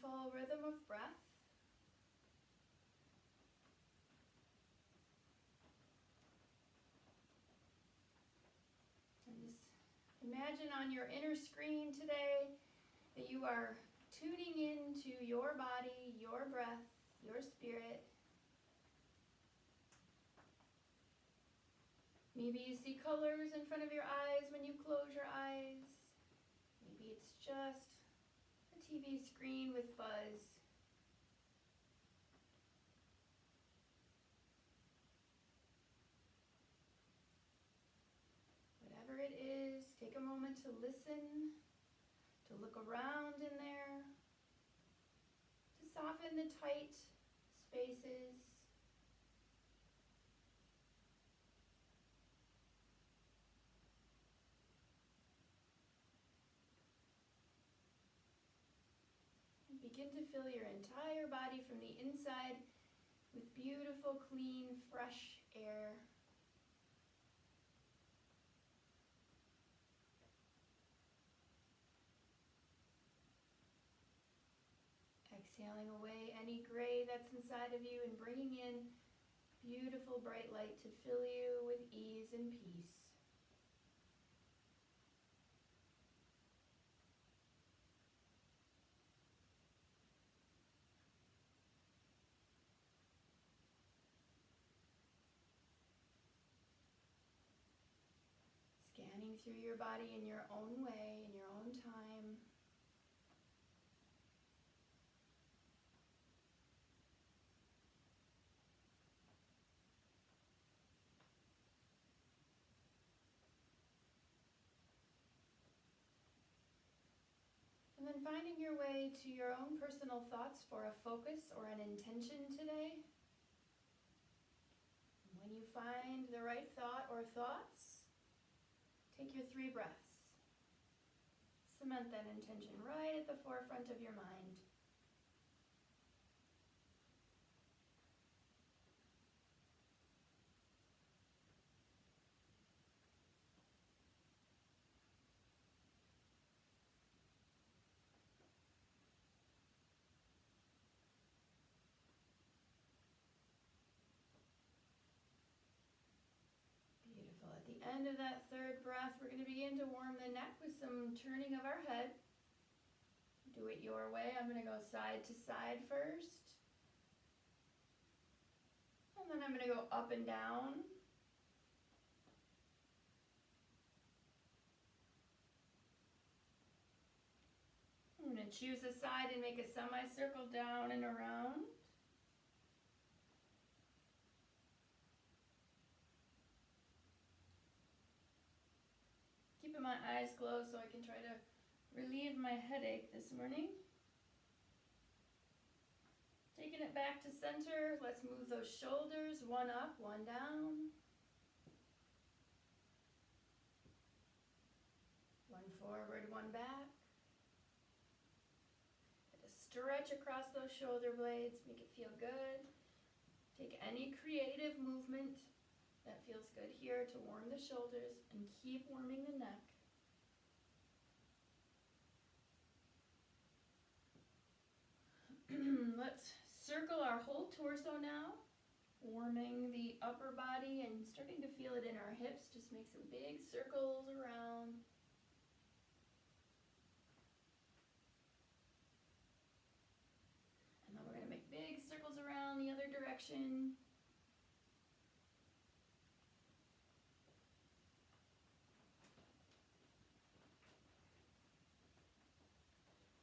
beautiful rhythm of breath. And just imagine on your inner screen today that you are tuning into your body, your breath, your spirit. Maybe you see colors in front of your eyes when you close your eyes. Maybe it's just a TV screen with fuzz. Whatever it is, take a moment to listen, to look around in there, to soften the tight spaces. And begin to fill your entire body from the inside with beautiful, clean, fresh air. Exhaling away any gray that's inside of you and bringing in beautiful bright light to fill you with ease and peace. Scanning through your body in your own way, in your own time. And then finding your way to your own personal thoughts for a focus or an intention today. When you find the right thought or thoughts, take your 3 breaths. Cement that intention right at the forefront of your mind. Beautiful. At the end of that 3rd breath, we're going to begin to warm the neck with some turning of our head. Do it your way. I'm going to go side to side first. And then I'm going to go up and down. I'm going to choose a side and make a semicircle down and around. Keeping my eyes closed so I can try to relieve my headache this morning. Taking it back to center, let's move those shoulders, one up, one down. One forward, one back. Stretch across those shoulder blades, make it feel good. Take any creative movement that feels good here to warm the shoulders and keep warming the neck. Let's circle our whole torso now, warming the upper body and starting to feel it in our hips. Just make some big circles around. And then we're going to make big circles around the other direction.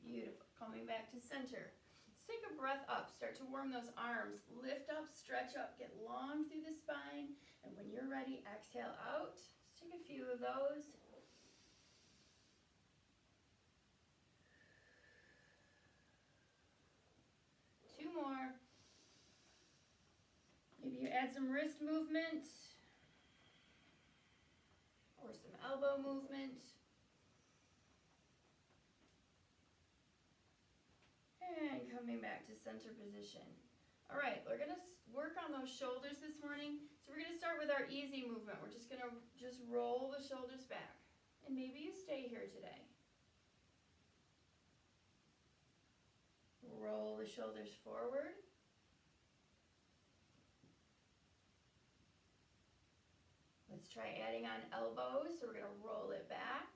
Beautiful. Coming back to center. Let's take a breath up. Start to warm those arms. Lift up, stretch up, get long through the spine. And when you're ready, exhale out. Let's take a few of those. Two more. Maybe you add some wrist movement or some elbow movement. And coming back to center position. All right, we're going to work on those shoulders this morning. So we're going to start with our easy movement. We're just going to roll the shoulders back. And maybe you stay here today. roll the shoulders forward. Let's try adding on elbows. So we're going to roll it back.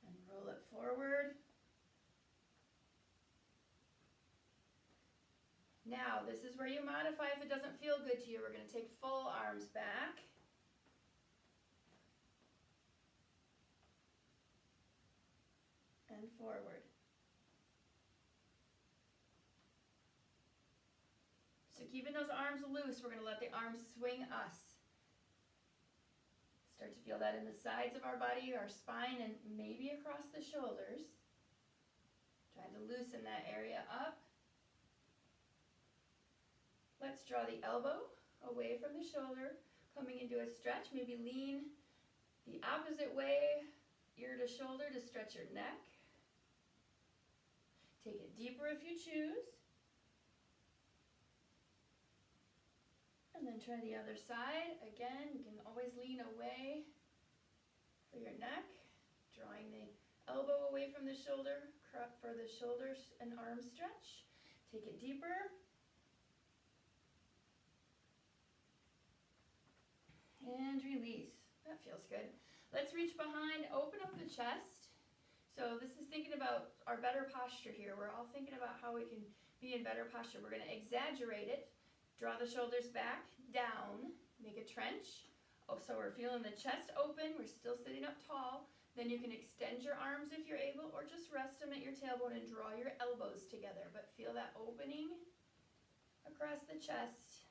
And roll it forward. Now, this is where you modify if it doesn't feel good to you. We're going to take full arms back. And forward. So keeping those arms loose, we're going to let the arms swing us. Start to feel that in the sides of our body, our spine, and maybe across the shoulders. Trying to loosen that area up. Let's draw the elbow away from the shoulder, coming into a stretch. Maybe lean the opposite way, ear to shoulder, to stretch your neck. Take it deeper if you choose. And then try the other side. Again, you can always lean away for your neck, drawing the elbow away from the shoulder for the shoulders and arm stretch. Take it deeper. And release. That feels good. Let's reach behind, open up the chest. So this is thinking about our better posture here. We're all thinking about how we can be in better posture. We're going to exaggerate it. Draw the shoulders back, down, make a trench. Oh, so we're feeling the chest open. We're still sitting up tall. Then you can extend your arms if you're able, or just rest them at your tailbone and draw your elbows together. But feel that opening across the chest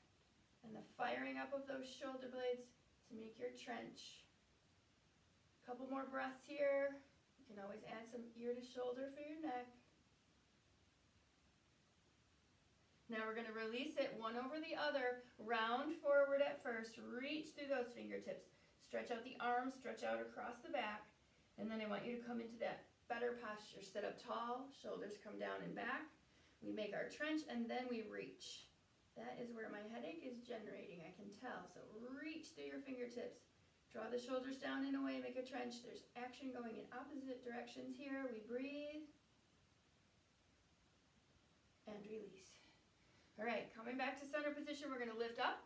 and the firing up of those shoulder blades to make your trench. A couple more breaths here. You can always add some ear to shoulder for your neck. Now we're going to release it one over the other. Round forward at first. Reach through those fingertips. Stretch out the arms, stretch out across the back. And then I want you to come into that better posture. Sit up tall, shoulders come down and back. We make our trench and then we reach. That is where my headache is generating, I can tell. So reach through your fingertips. Draw the shoulders down and away, make a trench. There's action going in opposite directions here. We breathe. And release. All right, coming back to center position, we're going to lift up.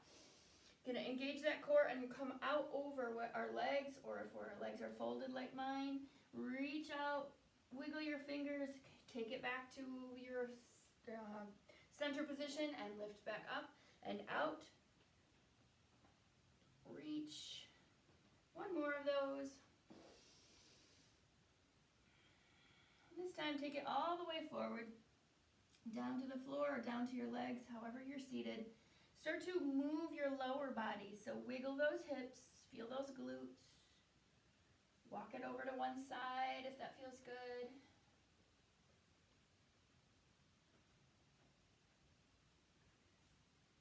Going to engage that core and come out over our legs, or if our legs are folded like mine, reach out, wiggle your fingers, take it back to your center position and lift back up and out. Reach. One more of those. This time take it all the way forward, down to the floor or down to your legs, however you're seated. Start to move your lower body. So wiggle those hips, feel those glutes. Walk it over to one side if that feels good.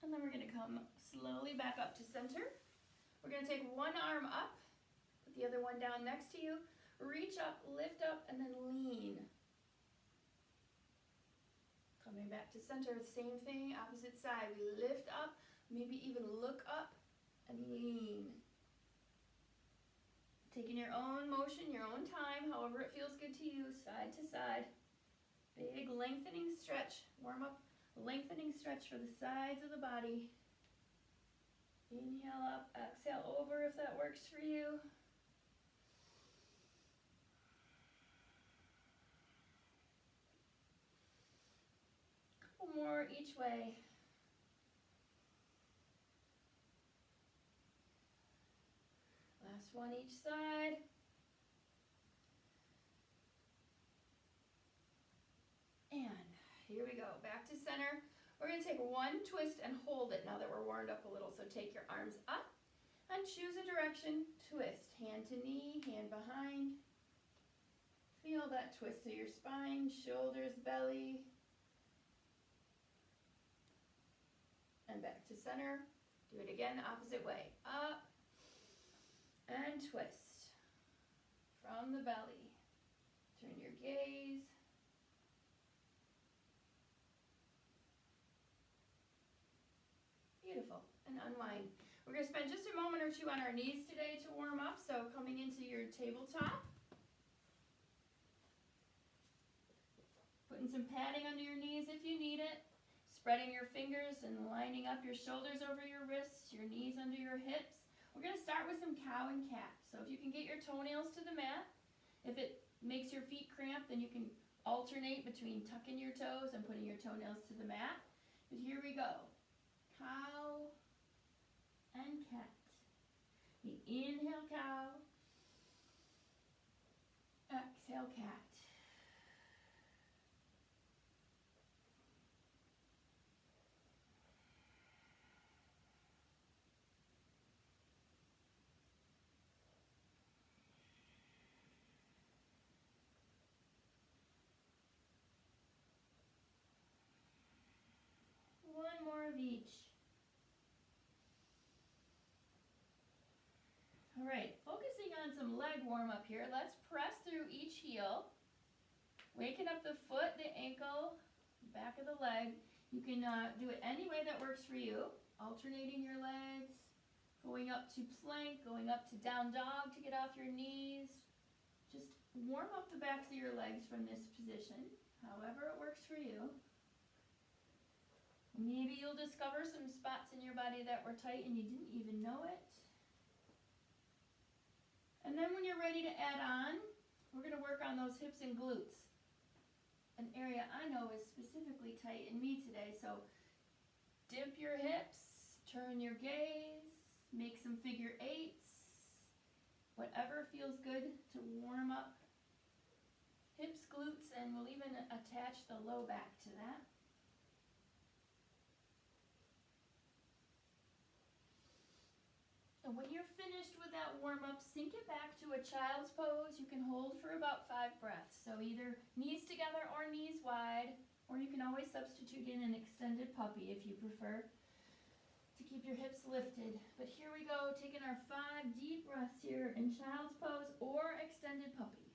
And then we're going to come slowly back up to center. We're going to take one arm up, put the other one down next to you. Reach up, lift up, and then lean. Coming back to center, same thing, opposite side. We lift up, maybe even look up and lean. Taking your own motion, your own time, however it feels good to you, side to side. Big lengthening stretch. Warm up, lengthening stretch for the sides of the body. Inhale up, exhale over if that works for you. Couple more each way. Last one each side. And here we go, back to center. We're going to take one twist and hold it now that we're warmed up a little. So take your arms up and choose a direction. Twist, hand to knee, hand behind. Feel that twist through your spine, shoulders, belly. And back to center. Do it again, opposite way. Up and twist from the belly. Turn your gaze. Beautiful. And unwind. We're going to spend just a moment or two on our knees today to warm up. So coming into your tabletop. Putting some padding under your knees if you need it. Spreading your fingers and lining up your shoulders over your wrists, your knees under your hips. We're going to start with some cow and cat. So if you can get your toenails to the mat, if it makes your feet cramp, then you can alternate between tucking your toes and putting your toenails to the mat. But here we go. Cow and cat. We inhale cow. Exhale cat. One more of each. All right, focusing on some leg warm up here. Let's press through each heel. Waking up the foot, the ankle, back of the leg. You can do it any way that works for you. Alternating your legs, going up to plank, going up to down dog to get off your knees. Just warm up the backs of your legs from this position, however it works for you. Maybe you'll discover some spots in your body that were tight and you didn't even know it. And then when you're ready to add on, we're going to work on those hips and glutes. An area I know is specifically tight in me today, so dip your hips, turn your gaze, make some figure eights, whatever feels good to warm up hips, glutes, and we'll even attach the low back to that. And when you're finished with that warm-up, sink it back to a child's pose. You can hold for about 5 breaths. So either knees together or knees wide, or you can always substitute in an extended puppy if you prefer to keep your hips lifted. But here we go, taking our 5 deep breaths here in child's pose or extended puppy.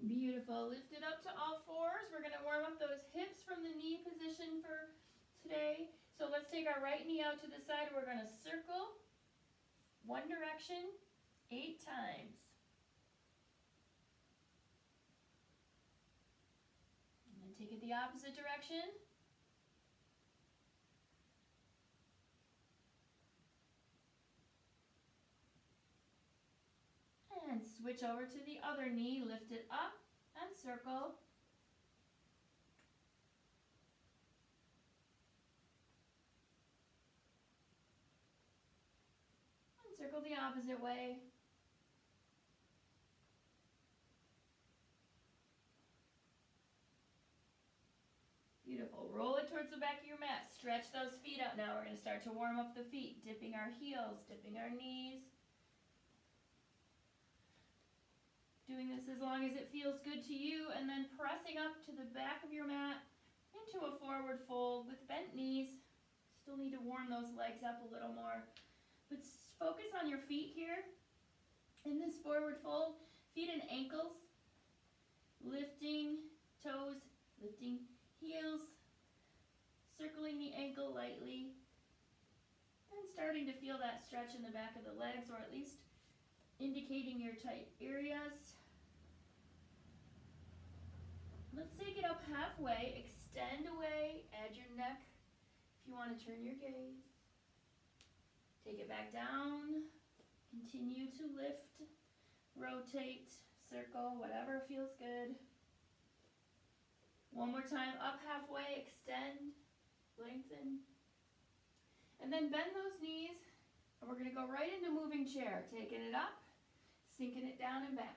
Beautiful. Lift it up to all fours. We're going to warm up those hips from the knee position for today. So let's take our right knee out to the side. We're going to circle one direction 8 times. And then take it the opposite direction. And switch over to the other knee, lift it up and circle. And circle the opposite way. Beautiful. Roll it towards the back of your mat. Stretch those feet out now. We're going to start to warm up the feet, dipping our heels, dipping our knees. Doing this as long as it feels good to you, and then pressing up to the back of your mat into a forward fold with bent knees. Still need to warm those legs up a little more. But focus on your feet here. In this forward fold, feet and ankles. Lifting toes, lifting heels. Circling the ankle lightly. And starting to feel that stretch in the back of the legs, or at least indicating your tight areas. Let's take it up halfway, extend away, add your neck if you want to turn your gaze. Take it back down, continue to lift, rotate, circle, whatever feels good. One more time, up halfway, extend, lengthen. And then bend those knees, and we're going to go right into moving chair, taking it up, sinking it down and back.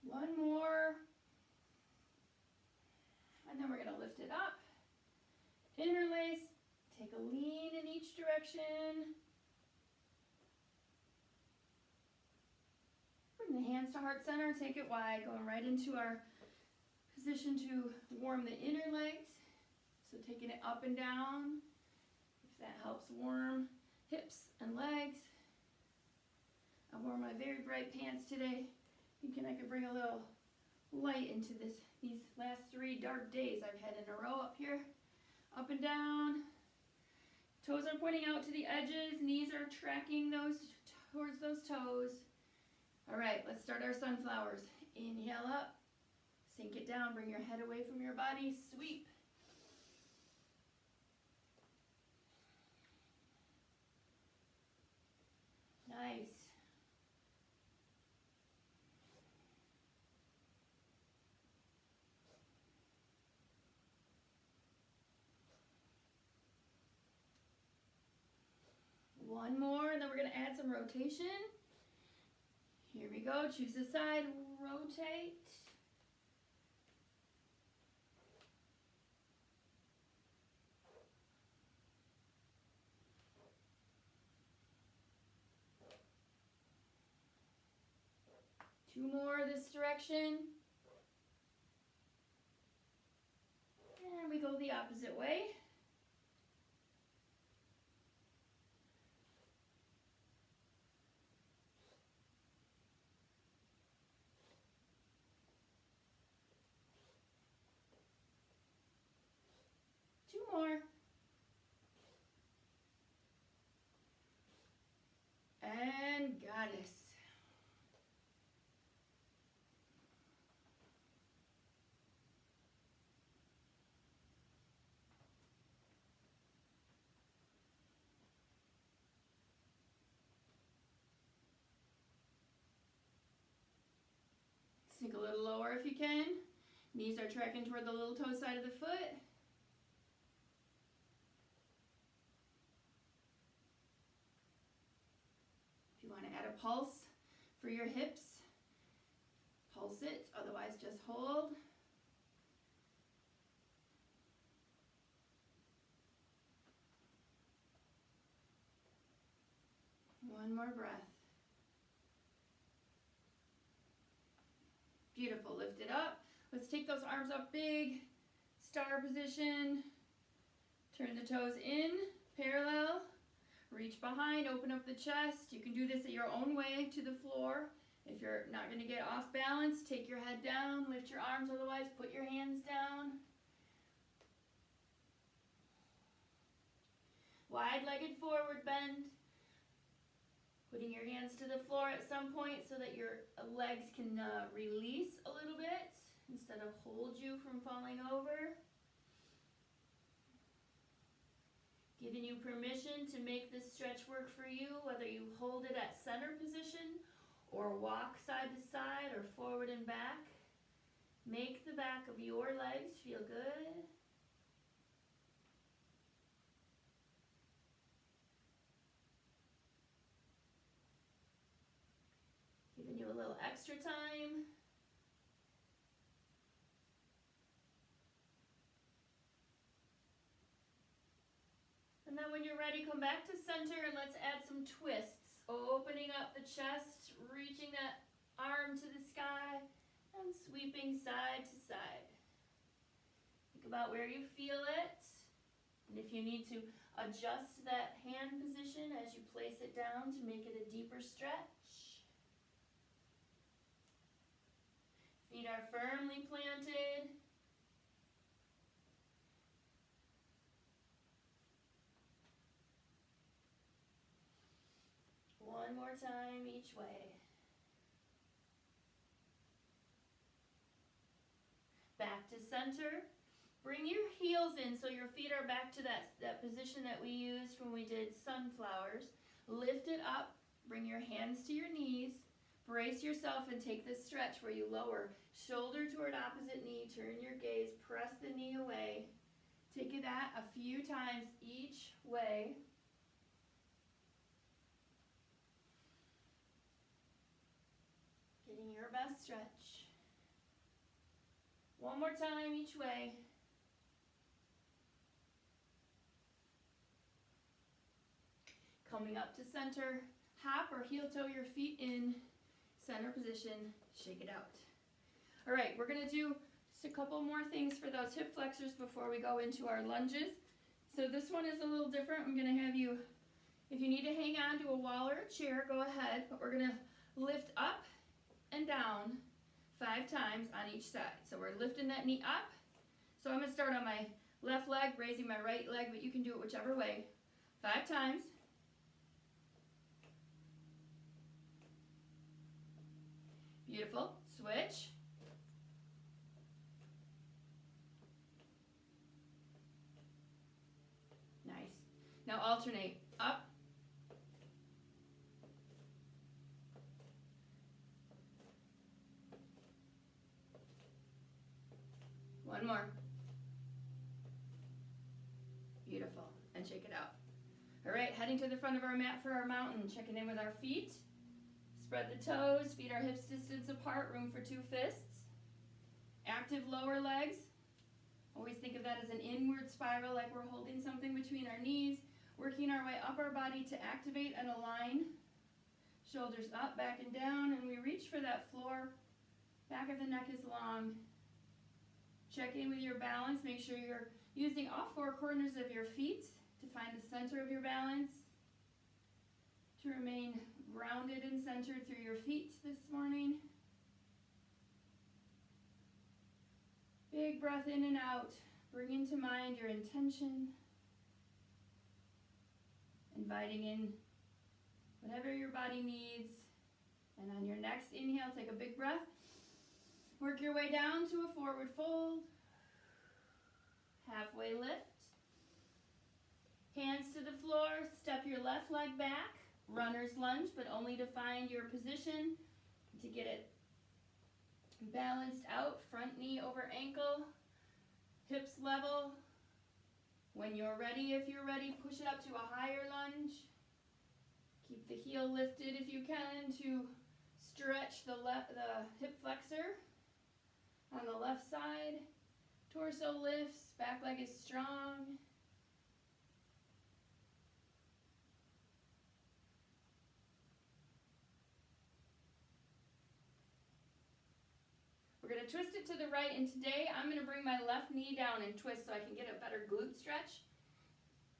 One more. And then we're going to lift it up. Interlace. Take a lean each direction. Bring the hands to heart center, take it wide, going right into our position to warm the inner legs. So taking it up and down, if that helps warm hips and legs. I wore my very bright pants today, thinking I could bring a little light into these last 3 dark days I've had in a row up here. Up and down. Toes are pointing out to the edges, knees are tracking those towards those toes. All right, let's start our sunflowers. Inhale up, sink it down, bring your head away from your body, sweep. Nice. One more, and then we're going to add some rotation. Here we go. Choose a side, rotate. Two more this direction. And we go the opposite way. Two more. And goddess. Sink a little lower if you can. Knees are tracking toward the little toe side of the foot. If you want to add a pulse for your hips, pulse it, otherwise just hold. One more breath. Beautiful, lift it up. Let's take those arms up big, star position. Turn the toes in, parallel. Reach behind, open up the chest. You can do this at your own way to the floor. If you're not going to get off balance, take your head down, lift your arms, otherwise put your hands down. Wide-legged forward bend. Putting your hands to the floor at some point so that your legs can release a little bit instead of hold you from falling over. Giving you permission to make this stretch work for you, whether you hold it at center position or walk side to side or forward and back. Make the back of your legs feel good. Giving you a little extra time. And then when you're ready, come back to center and let's add some twists. Opening up the chest, reaching that arm to the sky, and sweeping side to side. Think about where you feel it. And if you need to adjust that hand position as you place it down to make it a deeper stretch. Feet are firmly planted. One more time each way. Back to center. Bring your heels in so your feet are back to that position that we used when we did sunflowers. Lift it up. Bring your hands to your knees. Brace yourself and take this stretch where you lower shoulder toward opposite knee. Turn your gaze. Press the knee away. Take that a few times each way. Getting your best stretch. One more time each way. Coming up to center, hop or heel toe your feet in center position, shake it out. All right, we're gonna do just a couple more things for those hip flexors before we go into our lunges. So this one is a little different. I'm gonna have you, if you need to hang on to a wall or a chair, go ahead, but we're gonna lift up and down 5 times on each side. So we're lifting that knee up. So I'm gonna start on my left leg, raising my right leg, but you can do it whichever way. 5 times. Beautiful. Switch. Nice. Now alternate. Up. One more. Beautiful. And shake it out. All right, heading to the front of our mat for our mountain. Checking in with our feet. Spread the toes, feet are hips distance apart, room for 2 fists. Active lower legs. Always think of that as an inward spiral, like we're holding something between our knees, working our way up our body to activate and align. Shoulders up, back and down, and we reach for that floor. Back of the neck is long. Check in with your balance. Make sure you're using all 4 corners of your feet to find the center of your balance. To remain grounded and centered through your feet this morning. Big breath in and out. Bring into mind your intention. Inviting in whatever your body needs. And on your next inhale, take a big breath. Work your way down to a forward fold. Halfway lift. Hands to the floor. Step your left leg back. Runner's lunge, but only to find your position, to get it balanced out, front knee over ankle, hips level. When you're ready, if you're ready, push it up to a higher lunge. Keep the heel lifted if you can to stretch the hip flexor on the left side. Torso lifts, back leg is strong. We're going to twist it to the right, and today I'm going to bring my left knee down and twist so I can get a better glute stretch.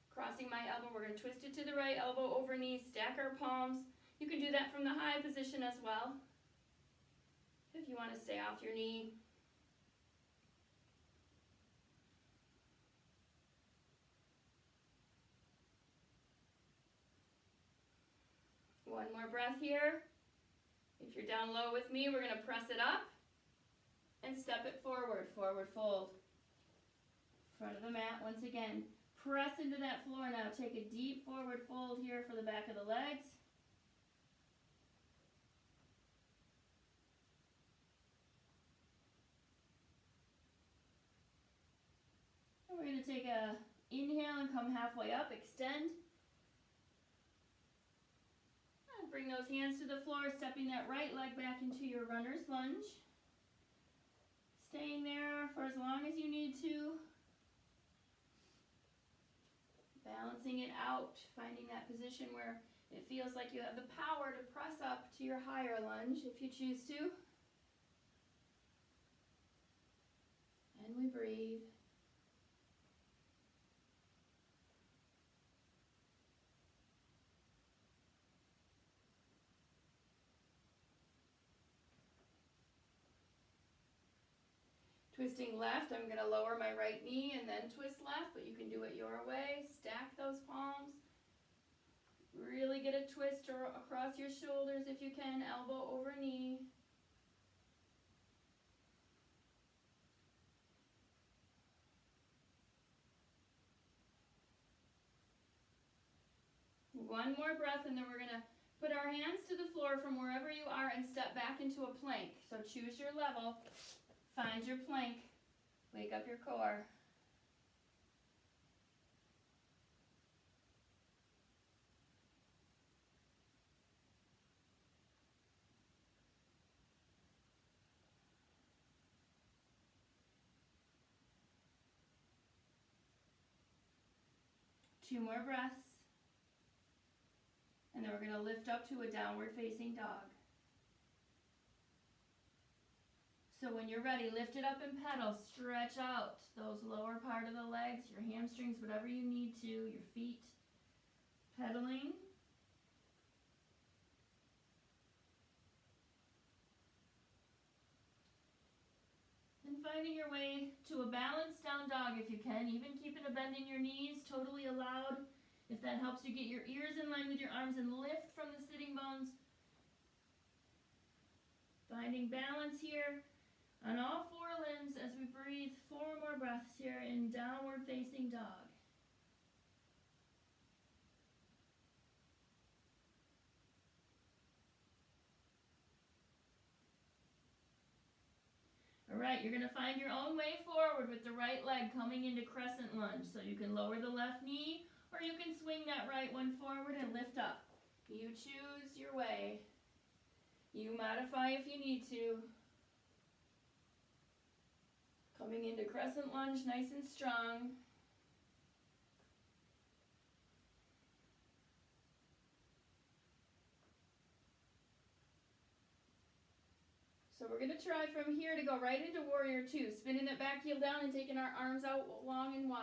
Crossing my elbow, we're going to twist it to the right, elbow over knee, stack our palms. You can do that from the high position as well, if you want to stay off your knee. One more breath here. If you're down low with me, we're going to press it up. And step it forward, forward fold. Front of the mat once again. Press into that floor now. Take a deep forward fold here for the back of the legs. And we're going to take a inhale and come halfway up, extend. And bring those hands to the floor, stepping that right leg back into your runner's lunge. Staying there for as long as you need to. Balancing it out, finding that position where it feels like you have the power to press up to your higher lunge if you choose to. And we breathe. Twisting left, I'm going to lower my right knee and then twist left, but you can do it your way. Stack those palms. Really get a twist across your shoulders if you can, elbow over knee. One more breath, and then we're going to put our hands to the floor from wherever you are and step back into a plank. So choose your level. Find your plank. Wake up your core. Two more breaths. And then we're going to lift up to a downward facing dog. So when you're ready, lift it up and pedal. Stretch out those lower part of the legs, your hamstrings, whatever you need to, your feet. Pedaling. And finding your way to a balanced down dog if you can. Even keeping a bend in your knees, totally allowed. If that helps you get your ears in line with your arms and lift from the sitting bones. Finding balance here on all four limbs as we breathe 4 more breaths here in downward facing dog. All right, you're going to find your own way forward with the right leg coming into crescent lunge. So you can lower the left knee or you can swing that right one forward and lift up. You choose your way. You modify if you need to. Coming into crescent lunge nice and strong. So we're going to try from here to go right into warrior two, spinning that back heel down and taking our arms out long and wide.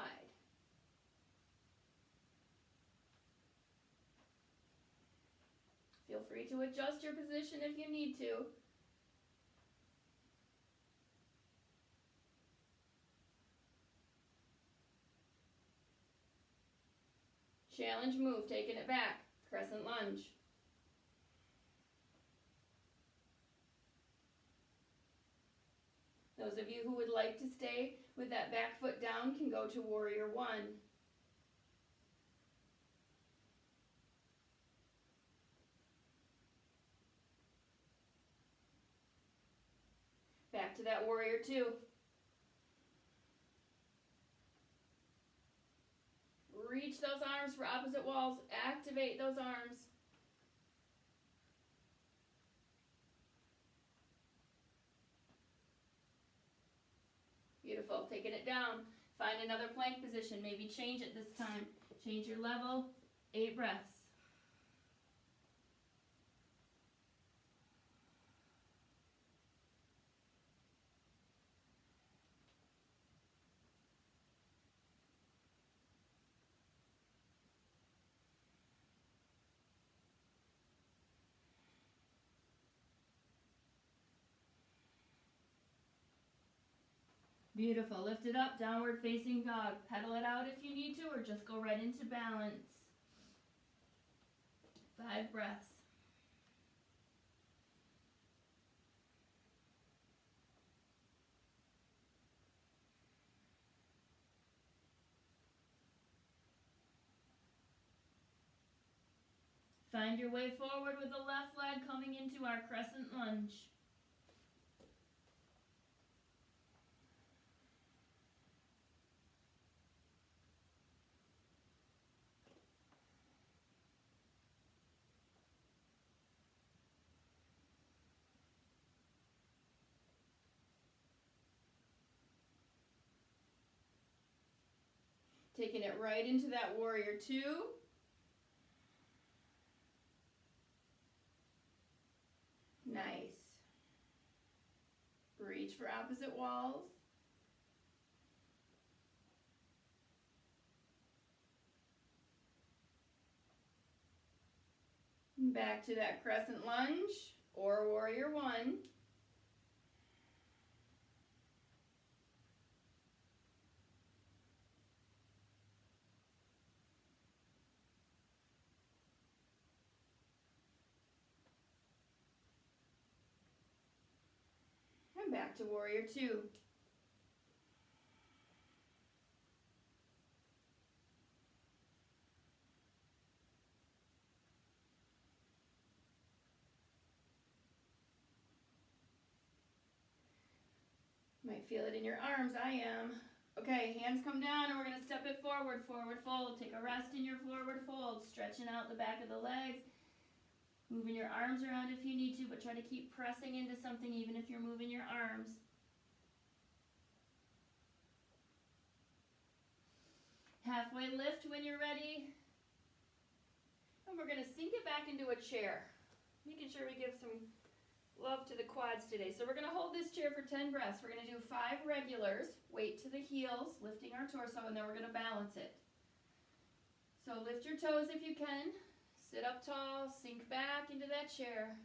Feel free to adjust your position if you need to. Challenge move, taking it back, crescent lunge. Those of you who would like to stay with that back foot down can go to warrior one. Back to that warrior two. Reach those arms for opposite walls. Activate those arms. Beautiful. Taking it down. Find another plank position. Maybe change it this time. Change your level. 8 breaths. Beautiful. Lift it up, downward facing dog. Pedal it out if you need to, or just go right into balance. 5 breaths. Find your way forward with the left leg coming into our crescent lunge. Taking it right into that warrior two. Nice. Reach for opposite walls. Back to that crescent lunge or warrior one. And back to warrior two. Might feel it in your arms, I am. Okay, hands come down and we're going to step it forward, forward fold. Take a rest in your forward fold, stretching out the back of the legs. Moving your arms around if you need to, but try to keep pressing into something even if you're moving your arms. Halfway lift when you're ready. And we're we're going to sink it back into a chair. Making sure we give some love to the quads today. So we're going to hold this chair for 10 breaths. We're going to do 5 regulars, weight to the heels, lifting our torso, and then we're going to balance it. So lift your toes if you can. Sit up tall, sink back into that chair.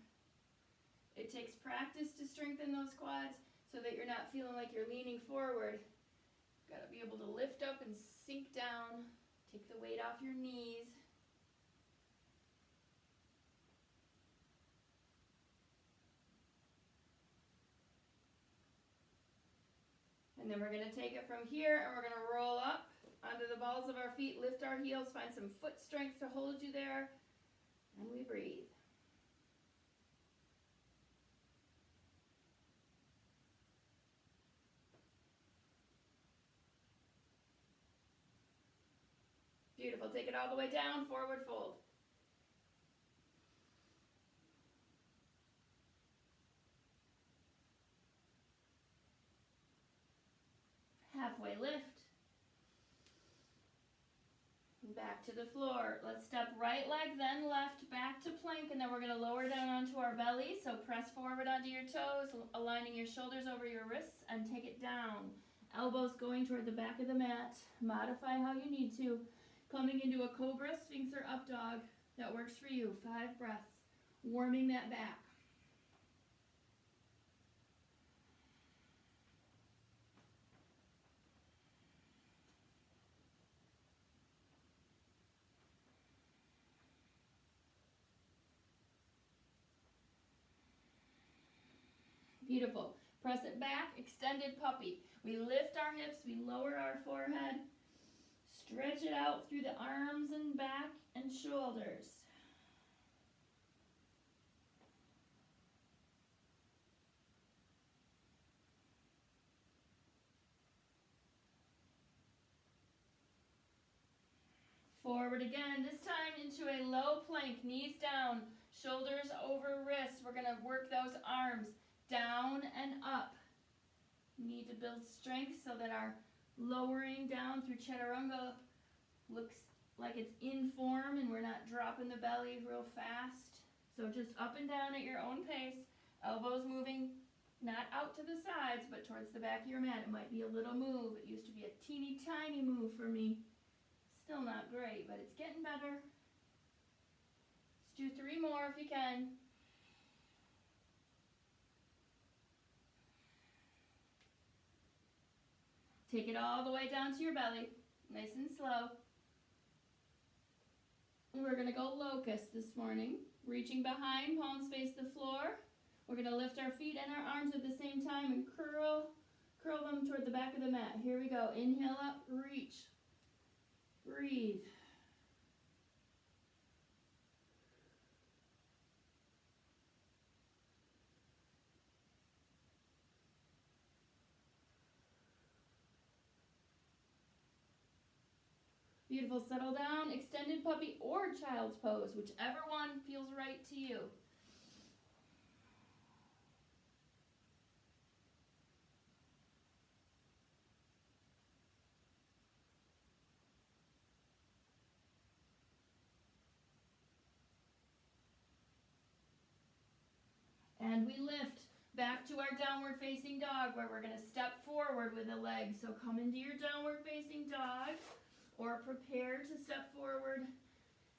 It takes practice to strengthen those quads so that you're not feeling like you're leaning forward. Got to be able to lift up and sink down. Take the weight off your knees. And then we're going to take it from here and we're going to roll up onto the balls of our feet, lift our heels, find some foot strength to hold you there, and we breathe. Beautiful. Take it all the way down, forward fold. Halfway lift. Back to the floor. Let's step right leg, then left, back to plank, and then we're going to lower down onto our belly. So press forward onto your toes, aligning your shoulders over your wrists, and take it down. Elbows going toward the back of the mat. Modify how you need to. Coming into a cobra, sphinx, or up dog. That works for you. 5 breaths. Warming that back. Beautiful. Press it back, extended puppy. We lift our hips, we lower our forehead. Stretch it out through the arms and back and shoulders. Forward again, this time into a low plank, knees down, shoulders over wrists. We're going to work those arms down and up. We need to build strength so that our lowering down through chaturanga looks like it's in form and we're not dropping the belly real fast. So just up and down at your own pace, elbows moving not out to the sides but towards the back of your mat. It might be a little move. It used to be a teeny tiny move for me. Still not great, but it's getting better. Let's do 3 more if you can. Take it all the way down to your belly, nice and slow. We're going to go locust this morning, reaching behind, palms face the floor. We're going to lift our feet and our arms at the same time and curl them toward the back of the mat. Here we go. Inhale up, reach, breathe. Beautiful. Settle down, extended puppy or child's pose, whichever one feels right to you. And we lift back to our downward facing dog where we're going to step forward with a leg. So come into your downward facing dog. Or prepare to step forward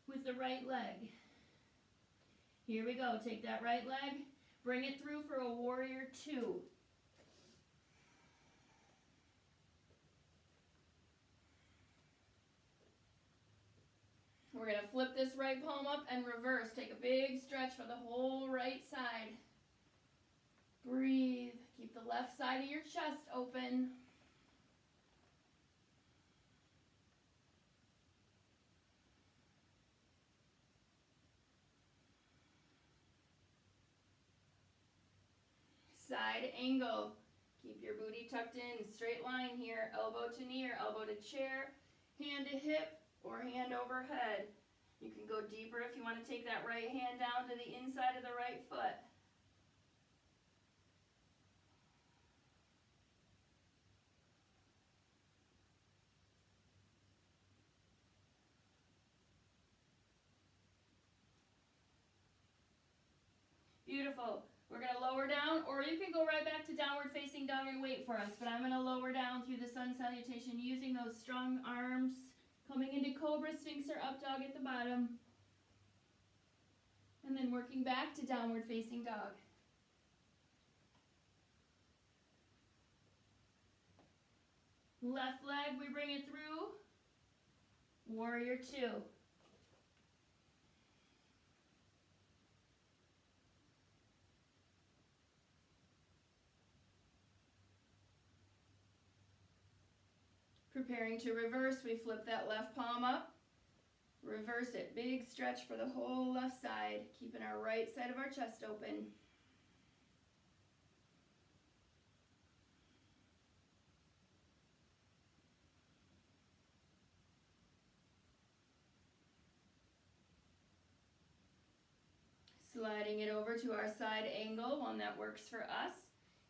with the right leg. Here we go. Take that right leg, bring it through for a warrior 2. We're going to flip this right palm up and reverse. Take a big stretch for the whole right side. Breathe. Keep the left side of your chest open. Side angle. Keep your booty tucked in, straight line here, elbow to knee or elbow to chair, hand to hip or hand overhead. You can go deeper if you want to take that right hand down to the inside of the right foot. Beautiful. We're going to lower down, or you can go right back to downward facing dog and wait for us, but I'm going to lower down through the sun salutation using those strong arms, coming into cobra, sphinx, or up dog at the bottom, and then working back to downward facing dog. Left leg, we bring it through, warrior two. Preparing to reverse, we flip that left palm up, reverse it, big stretch for the whole left side, keeping our right side of our chest open. Sliding it over to our side angle, one that works for us,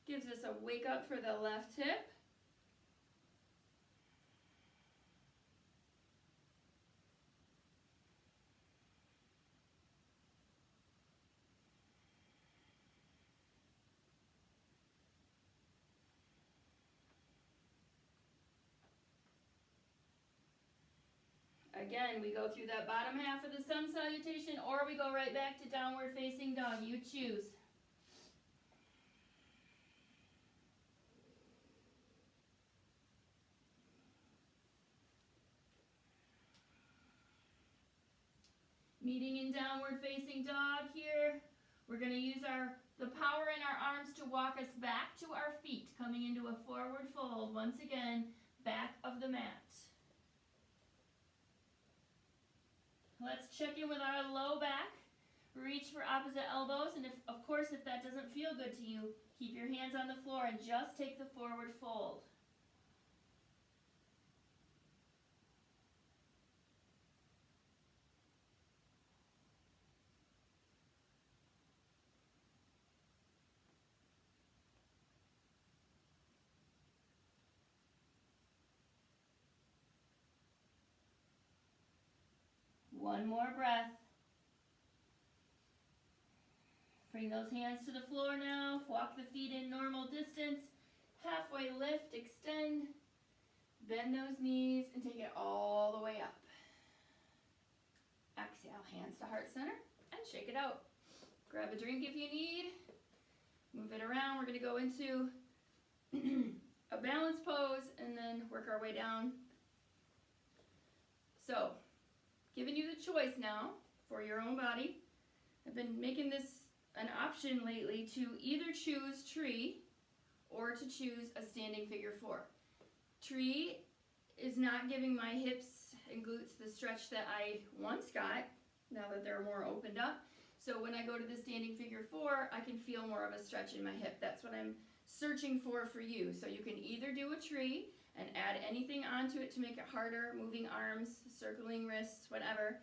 gives us a wake up for the left hip. Again, we go through that bottom half of the sun salutation, or we go right back to downward facing dog. You choose. Meeting in downward facing dog here. We're going to use the power in our arms to walk us back to our feet, coming into a forward fold. Once again, back of the mat. Let's check in with our low back. Reach for opposite elbows, and of course, if that doesn't feel good to you, keep your hands on the floor and just take the forward fold. One more breath. Bring those hands to the floor now. Walk the feet in normal distance. Halfway lift, extend. Bend those knees and take it all the way up. Exhale, hands to heart center and shake it out. Grab a drink if you need. Move it around. We're going to go into a balance pose and then work our way down. So, giving you the choice now for your own body. I've been making this an option lately to either choose tree or to choose a standing figure four. Tree is not giving my hips and glutes the stretch that I once got, now that they're more opened up. So when I go to the standing figure four, I can feel more of a stretch in my hip. That's what I'm searching for you. So you can either do a tree and add anything onto it to make it harder, moving arms, circling wrists, whatever.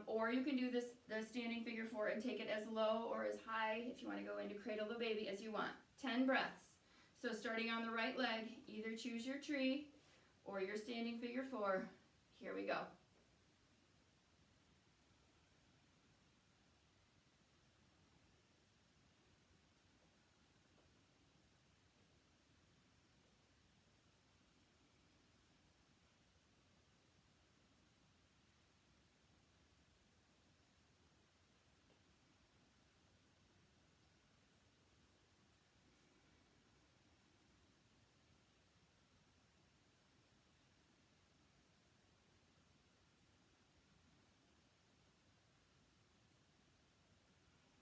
Or you can do the standing figure four and take it as low or as high, if you want to go into cradle the baby, as you want. 10 breaths. So starting on the right leg, either choose your tree or your standing figure four. Here we go.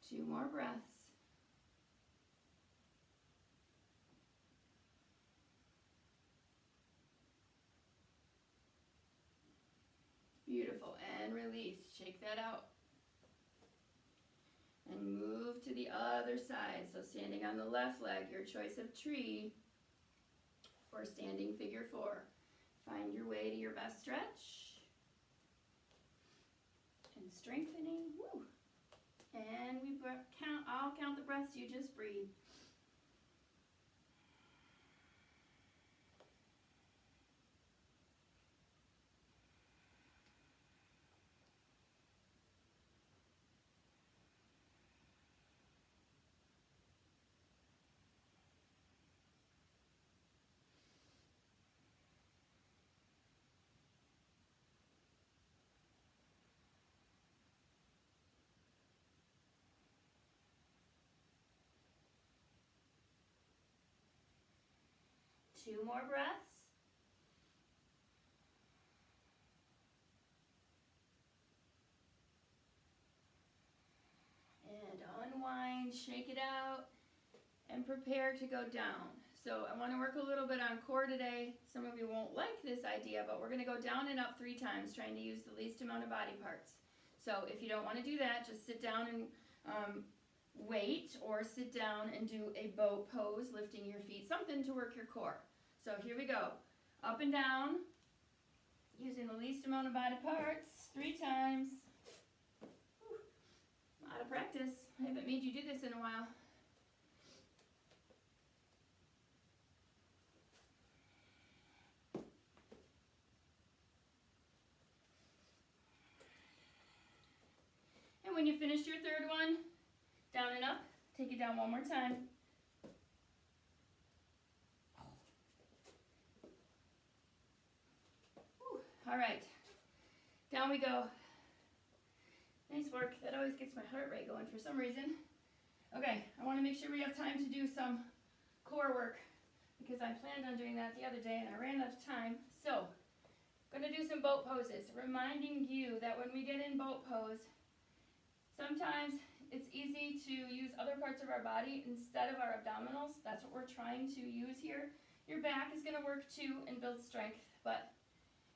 Two more breaths. Beautiful. And release. Shake that out. And move to the other side. So standing on the left leg, your choice of tree or standing figure four. Find your way to your best stretch. And strengthening. Woo. And we count. I'll count the breaths. You just breathe. 2 more breaths. And unwind, shake it out, and prepare to go down. So I want to work a little bit on core today. Some of you won't like this idea, but we're going to go down and up 3 times, trying to use the least amount of body parts. So if you don't want to do that, just sit down and wait, or sit down and do a boat pose, lifting your feet, something to work your core. So here we go. Up and down, using the least amount of body parts, 3 times. Whew. A lot of practice. I haven't made you do this in a while. And when you finish your 3rd one, down and up, take it down one more time. Whew. All right, down we go. Nice work. That always gets my heart rate going for some reason. Okay, I want to make sure we have time to do some core work, because I planned on doing that the other day and I ran out of time. So, I'm going to do some boat poses, reminding you that when we get in boat pose, sometimes it's easy to use other parts of our body instead of our abdominals. That's what we're trying to use here. Your back is going to work too and build strength, but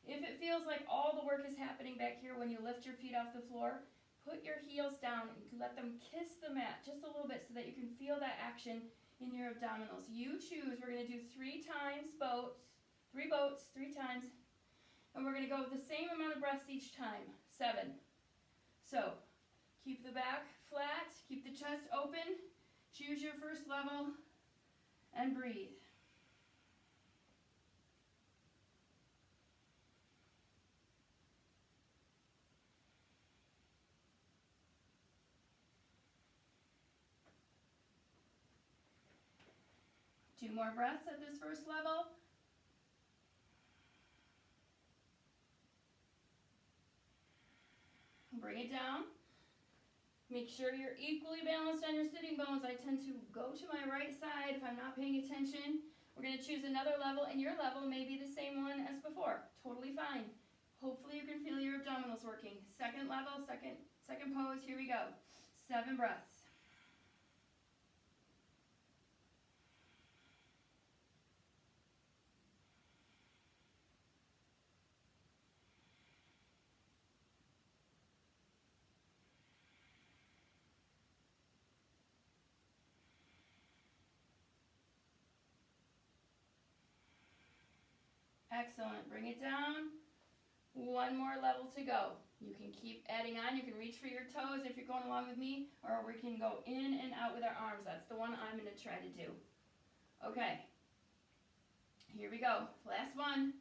if it feels like all the work is happening back here when you lift your feet off the floor, put your heels down and let them kiss the mat just a little bit so that you can feel that action in your abdominals. You choose. We're going to do 3 times boats, 3 boats, 3 times, and we're going to go with the same amount of breaths each time, 7. So, keep the back flat, keep the chest open, choose your first level, and breathe. Two more breaths at this first level. Bring it down. Make sure you're equally balanced on your sitting bones. I tend to go to my right side if I'm not paying attention. We're going to choose another level, and your level may be the same one as before. Totally fine. Hopefully you can feel your abdominals working. Second level, second pose. Here we go. 7 breaths. Excellent. Bring it down. 1 more level to go. You can keep adding on. You can reach for your toes if you're going along with me, or we can go in and out with our arms. That's the one I'm going to try to do. Okay. Here we go. Last one.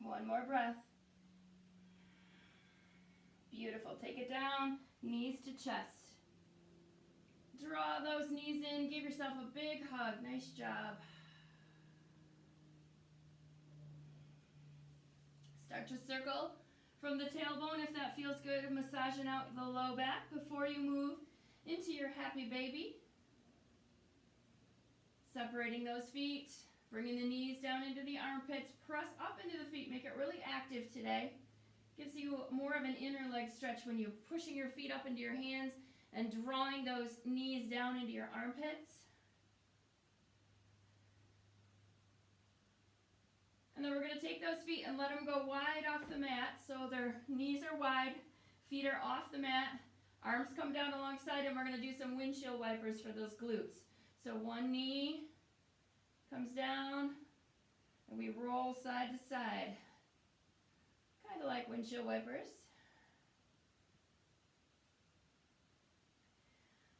One more breath. Beautiful. Take it down, knees to chest. Draw those knees in. Give yourself a big hug. Nice job. Start to circle from the tailbone if that feels good. Massaging out the low back before you move into your happy baby. Separating those feet. Bringing the knees down into the armpits. Press up into the feet. Make it really active today. Gives you more of an inner leg stretch when you're pushing your feet up into your hands and drawing those knees down into your armpits. And then we're going to take those feet and let them go wide off the mat. So their knees are wide, feet are off the mat, arms come down alongside, and we're going to do some windshield wipers for those glutes. So one knee comes down, and we roll side to side. Kind of like windshield wipers.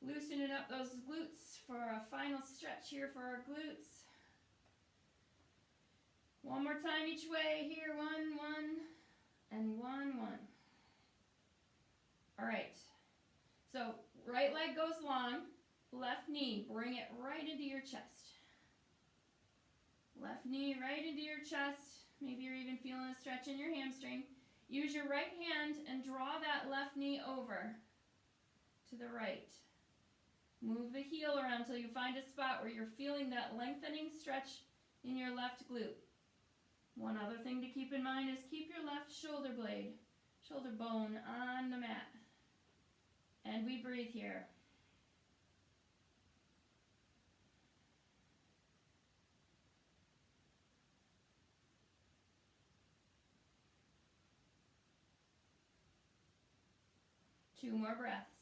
Loosening up those glutes for a final stretch here for our glutes. One more time each way here. 1, 1, and 1, 1. All right. So right leg goes long, left knee, bring it right into your chest. Left knee right into your chest. Maybe you're even feeling a stretch in your hamstring. Use your right hand and draw that left knee over to the right. Move the heel around until you find a spot where you're feeling that lengthening stretch in your left glute. One other thing to keep in mind is keep your left shoulder blade, shoulder bone on the mat. And we breathe here. Two more breaths.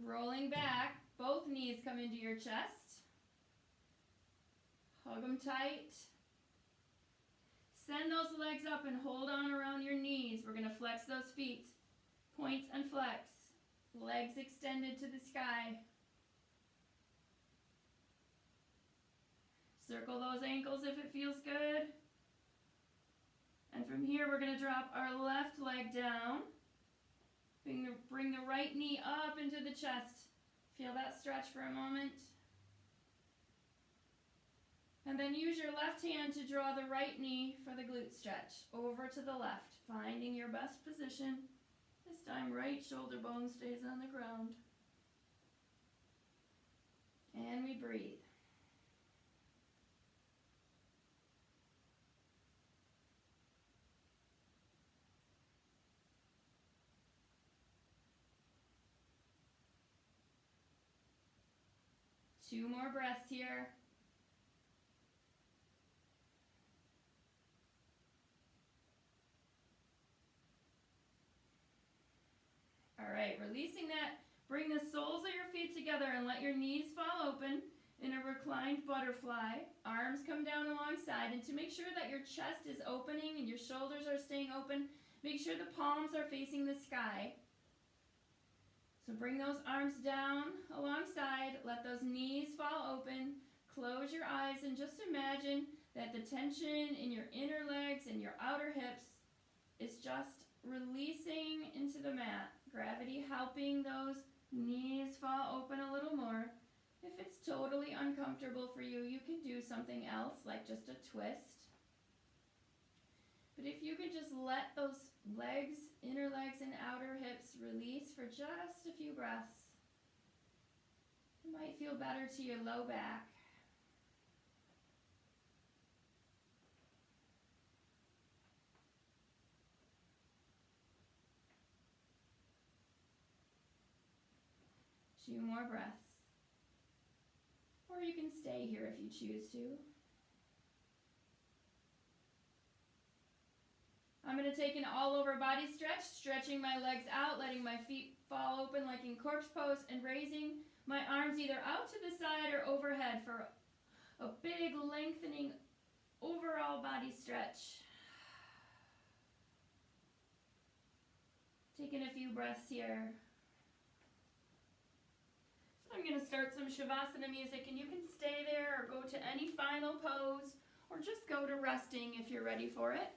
Rolling back, both knees come into your chest. Hug them tight. Send those legs up and hold on around your knees. We're going to flex those feet. Point and flex. Legs extended to the sky. Circle those ankles if it feels good. And from here, we're going to drop our left leg down. Bring the right knee up into the chest. Feel that stretch for a moment. And then use your left hand to draw the right knee for the glute stretch. Over to the left, finding your best position. This time, right shoulder bone stays on the ground. And we breathe. Two more breaths here. All right, releasing that, bring the soles of your feet together and let your knees fall open in a reclined butterfly. Arms come down alongside, and to make sure that your chest is opening and your shoulders are staying open, make sure the palms are facing the sky. So bring those arms down alongside, let those knees fall open, close your eyes, and just imagine that the tension in your inner legs and your outer hips is just releasing into the mat. Gravity helping those knees fall open a little more. If it's totally uncomfortable for you, you can do something else, like just a twist. But if you can just let those legs, inner legs and outer hips release for just a few breaths, it might feel better to your low back. Two more breaths. Or you can stay here if you choose to. I'm going to take an all-over body stretch, stretching my legs out, letting my feet fall open like in corpse pose, and raising my arms either out to the side or overhead for a big lengthening overall body stretch. Taking a few breaths here. I'm going to start some Shavasana music, and you can stay there or go to any final pose, or just go to resting if you're ready for it.